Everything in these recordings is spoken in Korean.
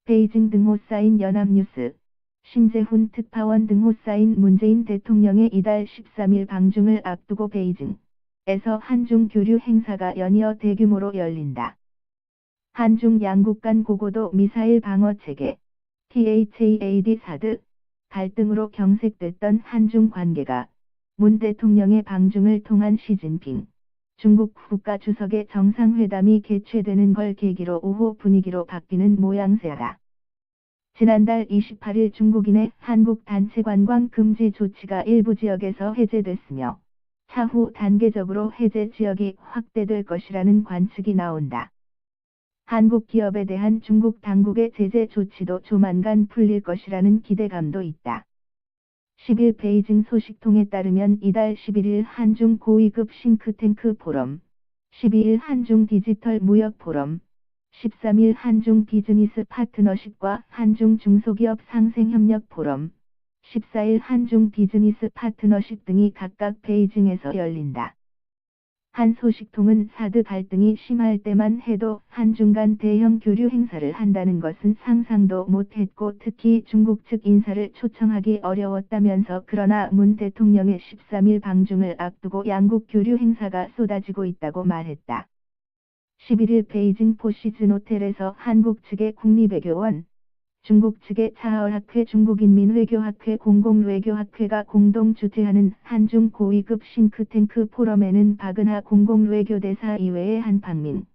베이징 등호 쌓인 연합뉴스. 심재훈 특파원 등호 쌓인 문재인 대통령의 이달 13일 방중을 앞두고 베이징에서 한중 교류 행사가 연이어 대규모로 열린다. 한중 양국 간 고고도 미사일 방어 체계 THAAD 사드 갈등으로 경색됐던 한중 관계가 문 대통령의 방중을 통한 시진핑 중국 국가주석의 정상회담이 개최되는 걸 계기로 우호 분위기로 바뀌는 모양새다. 지난달 28일 중국인의 한국 단체 관광 금지 조치가 일부 지역에서 해제됐으며 차후 단계적으로 해제 지역이 확대될 것이라는 관측이 나온다. 한국 기업에 대한 중국 당국의 제재 조치도 조만간 풀릴 것이라는 기대감도 있다. 10일 베이징 소식통에 따르면 이달 11일 한중 고위급 싱크탱크 포럼, 12일 한중 디지털 무역 포럼, 13일 한중 비즈니스 파트너십과 한중 중소기업 상생협력 포럼, 14일 한중 비즈니스 파트너십 등이 각각 베이징에서 열린다. 한 소식통은 사드 갈등이 심할 때만 해도 한중 간 대형 교류 행사를 한다는 것은 상상도 못했고 특히 중국 측 인사를 초청하기 어려웠다면서 그러나 문 대통령의 13일 방중을 앞두고 양국 교류 행사가 쏟아지고 있다고 말했다. 11일 베이징 포시즌 호텔에서 한국 측의 국립외교원, 중국 측의 차하얼학회 중국인민외교학회 공공외교학회가 공동 주최하는 한중 고위급 싱크탱크 포럼에는 박은하 공공외교대사 이외에 한팡민,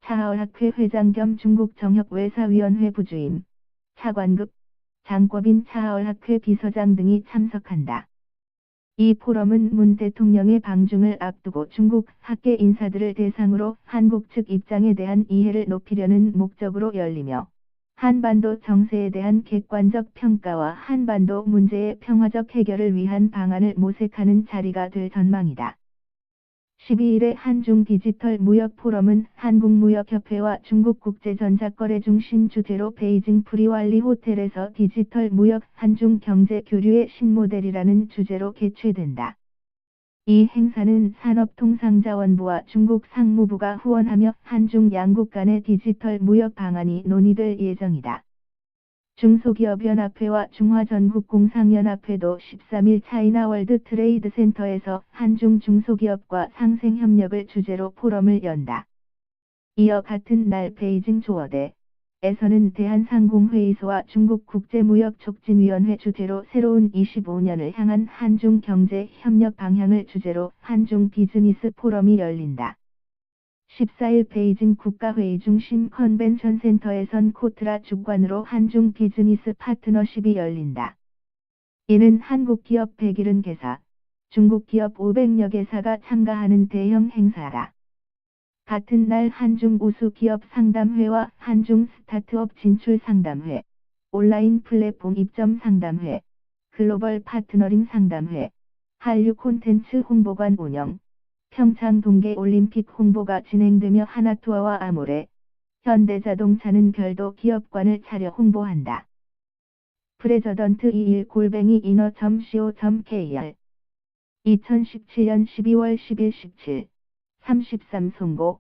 차하얼학회 회장 겸 중국 정협외사위원회 부주임, 차관급, 장법인 차하얼학회 비서장 등이 참석한다. 이 포럼은 문 대통령의 방중을 앞두고 중국 학계 인사들을 대상으로 한국 측 입장에 대한 이해를 높이려는 목적으로 열리며 한반도 정세에 대한 객관적 평가와 한반도 문제의 평화적 해결을 위한 방안을 모색하는 자리가 될 전망이다. 12일에 한중 디지털 무역 포럼은 한국무역협회와 중국국제전자거래중심 주재로 베이징 프리왈리 호텔에서 디지털 무역 한중 경제 교류의 신모델이라는 주제로 개최된다. 이 행사는 산업통상자원부와 중국 상무부가 후원하며 한중 양국 간의 디지털 무역 방안이 논의될 예정이다. 중소기업연합회와 중화전국공상연합회도 13일 차이나 월드 트레이드 센터에서 한중 중소기업과 상생협력을 주제로 포럼을 연다. 이어 같은 날 베이징 조어대에서는 대한상공회의소와 중국국제무역촉진위원회 주재로 새로운 25년을 향한 한중 경제 협력 방향을 주제로 한중 비즈니스 포럼이 열린다. 14일 베이징 국가회의 중심 컨벤션 센터에선 코트라 주관으로 한중 비즈니스 파트너십이 열린다. 이는 한국 기업 170개사, 중국 기업 500여 개사가 참가하는 대형 행사다. 같은 날 한중 우수 기업 상담회와 한중 스타트업 진출 상담회, 온라인 플랫폼 입점 상담회, 글로벌 파트너링 상담회, 한류 콘텐츠 홍보관 운영, 평창 동계올림픽 홍보가 진행되며 하나투어와 아모레, 현대자동차는 별도 기업관을 차려 홍보한다. 프레저던트 21-inner.co.kr 2017년 12월 10일 17, 33 송고